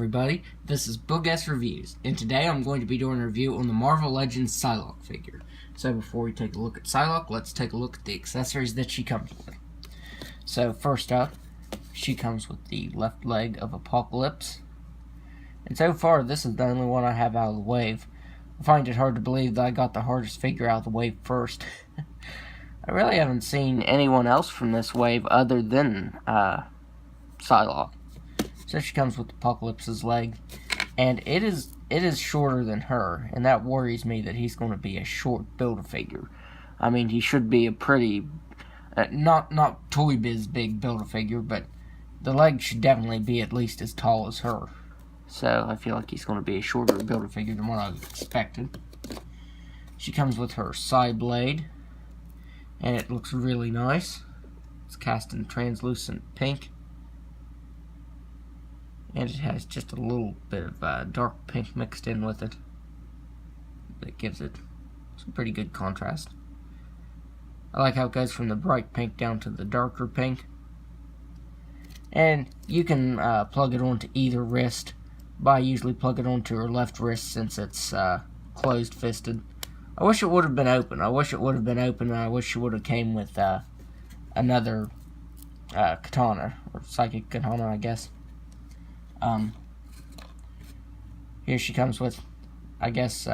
everybody, this is Book S Reviews, and today I'm going to be doing a review on the Marvel Legends Psylocke figure. So before we take a look at Psylocke, let's take a look at the accessories that she comes with. So first up, she comes with the left leg of Apocalypse. And so far, this is the only one I have out of the wave. I find it hard to believe that I got the hardest figure out of the wave first. I really haven't seen anyone else from this wave other than Psylocke. So she comes with Apocalypse's leg, and it is shorter than her, and that worries me that he's going to be a short Build-A-Figure. I mean, he should be a pretty, not Toy Biz big Build-A-Figure, but the leg should definitely be at least as tall as her. So I feel like he's going to be a shorter Build-A-Figure than what I expected. She comes with her side blade, and it looks really nice. It's cast in translucent pink. And it has just a little bit of dark pink mixed in with it. That gives it some pretty good contrast. I like how it goes from the bright pink down to the darker pink. And you can plug it onto either wrist. But I usually plug it onto her left wrist since it's closed-fisted. I wish it would have been open. I wish it would have been open, and I wish it would have came with another katana, or psychic katana, I guess. Here she comes with, I guess,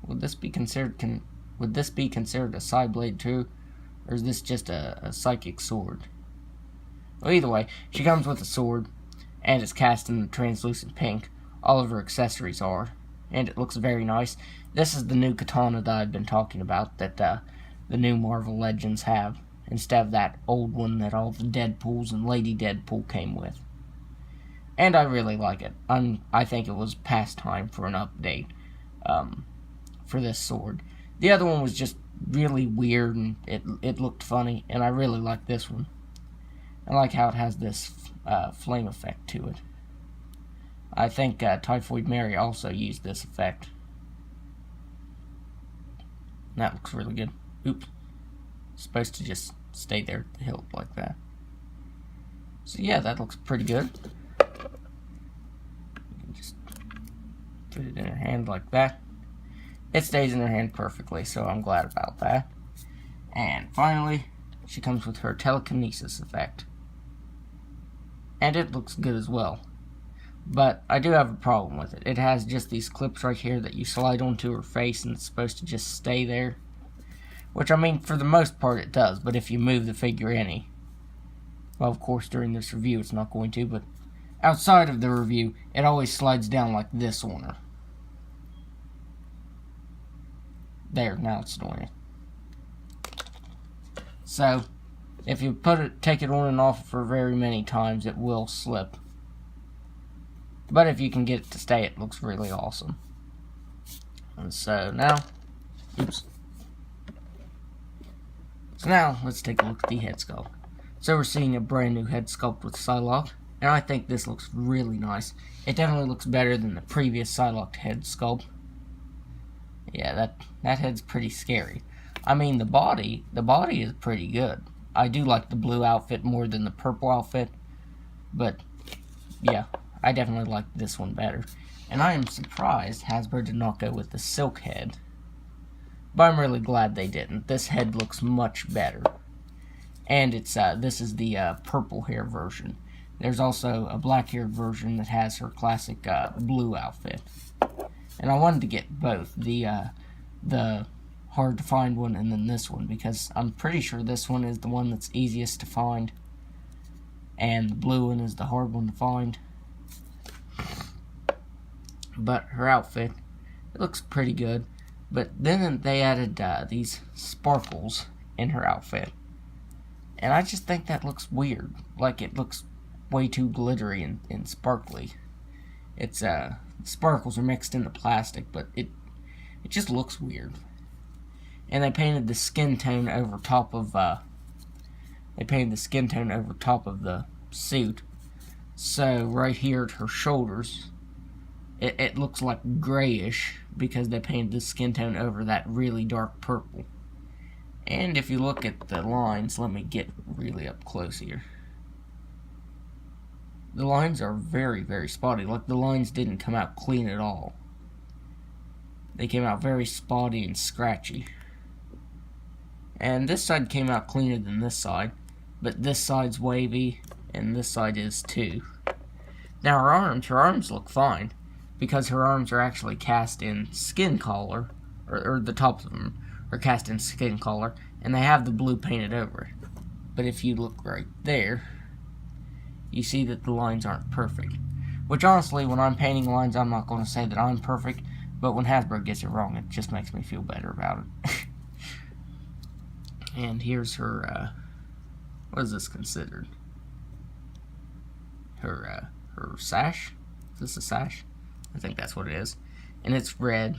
would this be considered a side blade too, or is this just a psychic sword? Well, either way, she comes with a sword, and it's cast in translucent pink. All of her accessories are, and it looks very nice. This is the new katana that I've been talking about, that the new Marvel Legends have, instead of that old one that all the Deadpools and Lady Deadpool came with. And I really like it. I think it was past time for an update for this sword. The other one was just really weird, and it looked funny, and I really like this one. I like how it has this flame effect to it. I think Typhoid Mary also used this effect. That looks really good. Oops. It's supposed to just stay there at the hilt like that. So yeah, that looks pretty good. Just put it in her hand like that. It stays in her hand perfectly, so I'm glad about that. And finally, she comes with her Telekinesis Effect. And it looks good as well. But I do have a problem with it. It has just these clips right here that you slide onto her face, and it's supposed to just stay there. Which, I mean, for the most part it does, but if you move the figure any. Well, of course, during this review it's not going to, but outside of the review, it always slides down like this on her. There, now it's doing it. So, if you take it on and off for very many times, it will slip. But if you can get it to stay, it looks really awesome. And so now, So now, let's take a look at the head sculpt. So we're seeing a brand new head sculpt with Psylocke, and I think this looks really nice. It definitely looks better than the previous Psylocke head sculpt. Yeah, that head's pretty scary. I mean, the body is pretty good. I do like the blue outfit more than the purple outfit, but yeah, I definitely like this one better. And I am surprised Hasbro did not go with the silk head, but I'm really glad they didn't. This head looks much better. And it's this is the purple hair version. There's also a black haired version that has her classic blue outfit. And I wanted to get both, the hard to find one and then this one, because I'm pretty sure this one is the one that's easiest to find, and the blue one is the hard one to find. But her outfit, it looks pretty good. But then they added these sparkles in her outfit, and I just think that looks weird. Like, it looks way too glittery and sparkly. It's sparkles are mixed into plastic, but it just looks weird. And they painted the skin tone over top of the suit. So right here at her shoulders, it looks like grayish because they painted the skin tone over that really dark purple. And if you look at the lines, let me get really up close here. the lines are very, very spotty. Like, the lines didn't come out clean at all. They came out very spotty and scratchy. And this side came out cleaner than this side, but this side's wavy, and this side is too. Now her arms look fine, because her arms are actually cast in skin color, or the tops of them are cast in skin color, and they have the blue painted over it. But if you look right there, you see that the lines aren't perfect. Which honestly, when I'm painting lines, I'm not going to say that I'm perfect, but when Hasbro gets it wrong, it just makes me feel better about it. And here's her, what is this considered? Her sash? Is this a sash? I think that's what it is. And it's red.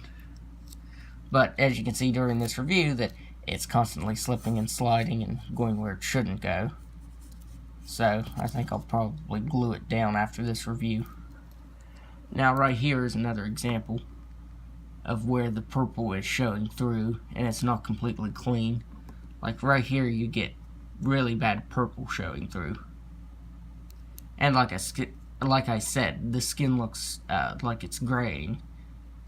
But as you can see during this review, that it's constantly slipping and sliding and going where it shouldn't go. So I think I'll probably glue it down after this review. Now right here is another example of where the purple is showing through and it's not completely clean. Like right here you get really bad purple showing through. And like I said, the skin looks like it's graying,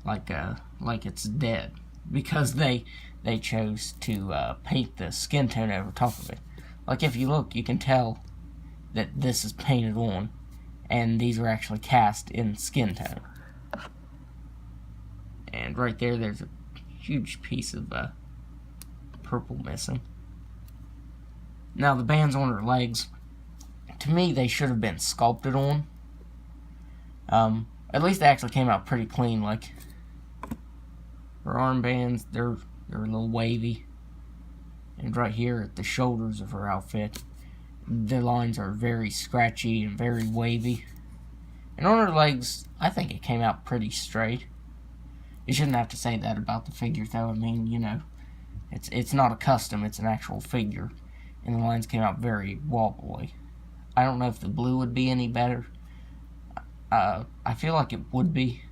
like it's dead, because they chose to paint the skin tone over top of it. Like if you look, you can tell that this is painted on, and these are actually cast in skin tone. And right there, there's a huge piece of purple missing. Now the bands on her legs, to me, they should have been sculpted on. At least they actually came out pretty clean. Like her armbands, they're a little wavy. And right here at the shoulders of her outfit, the lines are very scratchy and very wavy. And on her legs, I think it came out pretty straight. You shouldn't have to say that about the figure, though. I mean, you know, it's not a custom, it's an actual figure. And the lines came out very wobbly. I don't know if the blue would be any better. I feel like it would be.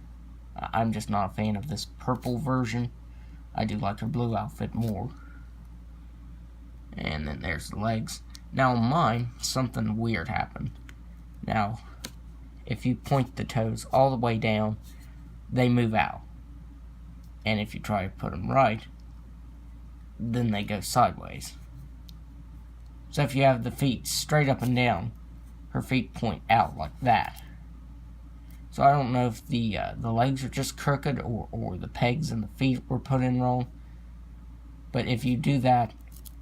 I'm just not a fan of this purple version. I do like her blue outfit more. And then there's the legs. Now on mine, something weird happened. Now, if you point the toes all the way down, they move out. And if you try to put them right, then they go sideways. So if you have the feet straight up and down, her feet point out like that. So I don't know if the legs are just crooked or the pegs and the feet were put in wrong. But if you do that,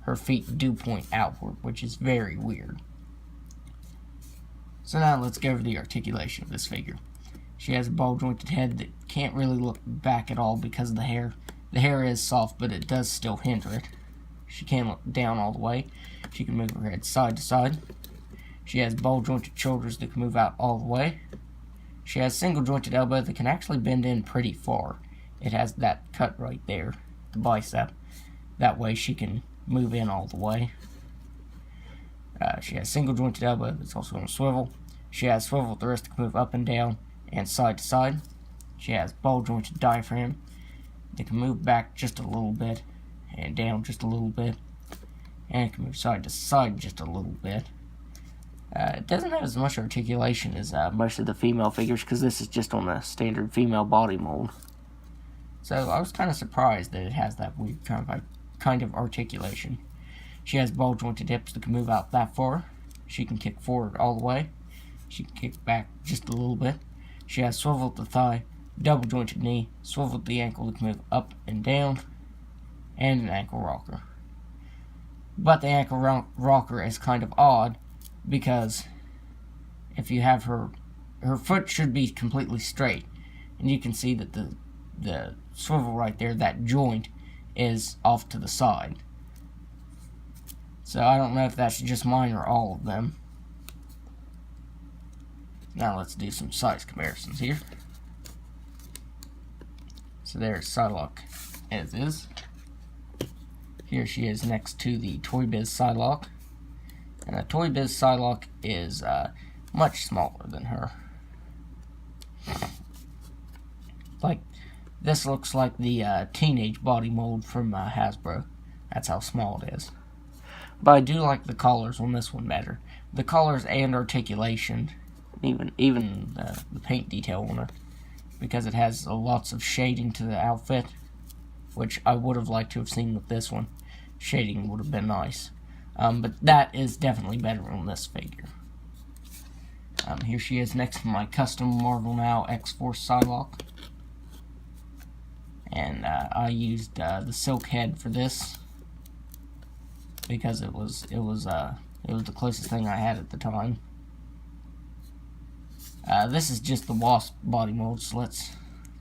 her feet do point outward, which is very weird. So now let's go over the articulation of this figure. She has a ball-jointed head that can't really look back at all because of the hair. The hair is soft, but it does still hinder it. She can't look down all the way. She can move her head side to side. She has ball-jointed shoulders that can move out all the way. She has single-jointed elbow that can actually bend in pretty far. It has that cut right there, the bicep. That way she can move in all the way. She has single-jointed elbow that's also on a swivel. She has swivel at the wrist that can move up and down and side to side. She has ball-jointed diaphragm that can move back just a little bit and down just a little bit, and it can move side to side just a little bit. It doesn't have as much articulation as most of the female figures, because this is just on a standard female body mold. So I was kind of surprised that it has that weird kind of articulation. She has ball-jointed hips that can move out that far. She can kick forward all the way. She can kick back just a little bit. She has swivel at the thigh, double-jointed knee, swivel at the ankle that can move up and down, and an ankle rocker. But the ankle rocker is kind of odd, because if you have her foot should be completely straight, and you can see that the swivel right there, that joint, is off to the side. So I don't know if that's just mine or all of them. Now let's do some size comparisons here. So there's Psylocke as is. Here she is next to the Toy Biz Psylocke. And the Toy Biz Psylocke is much smaller than her. Like, this looks like the teenage body mold from Hasbro. That's how small it is. But I do like the collars on this one better. The collars and articulation even the paint detail on it, because it has lots of shading to the outfit, which I would have liked to have seen with this one. Shading would have been nice, but that is definitely better on this figure. Here she is next to my custom Marvel Now X-Force Psylocke, and I used the silk head for this because it was the closest thing I had at the time. This is just the Wasp body mold, so let's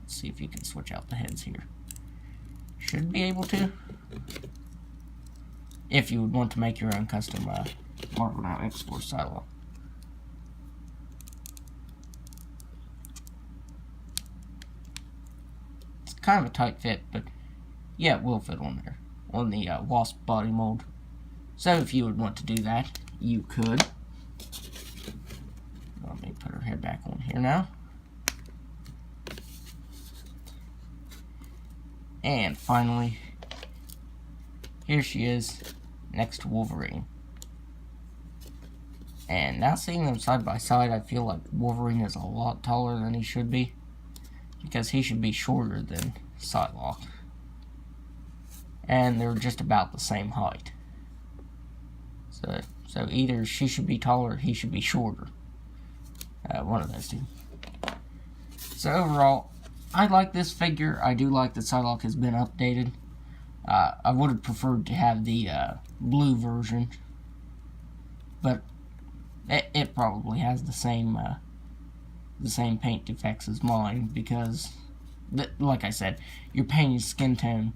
see if you can switch out the heads here. Should be able to, if you would want to make your own custom Marvel Now X-Force Psylocke. It's kind of a tight fit, but yeah, it will fit on there, on the Wasp body mold. So if you would want to do that, you could. Let me put her head back on here now. And finally, here she is next to Wolverine. And now seeing them side by side, I feel like Wolverine is a lot taller than he should be, because he should be shorter than Psylocke. And they're just about the same height. So either she should be taller or he should be shorter. One of those two. So overall, I like this figure. I do like that Psylocke has been updated. I would have preferred to have the blue version, but it probably has the same paint defects as mine, because, like I said, you're painting skin tone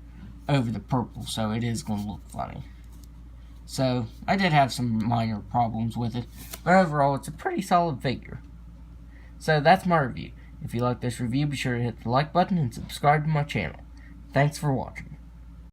over the purple, so it is going to look funny. So I did have some minor problems with it, but overall it's a pretty solid figure. So that's my review. If you like this review, be sure to hit the like button and subscribe to my channel. Thanks for watching.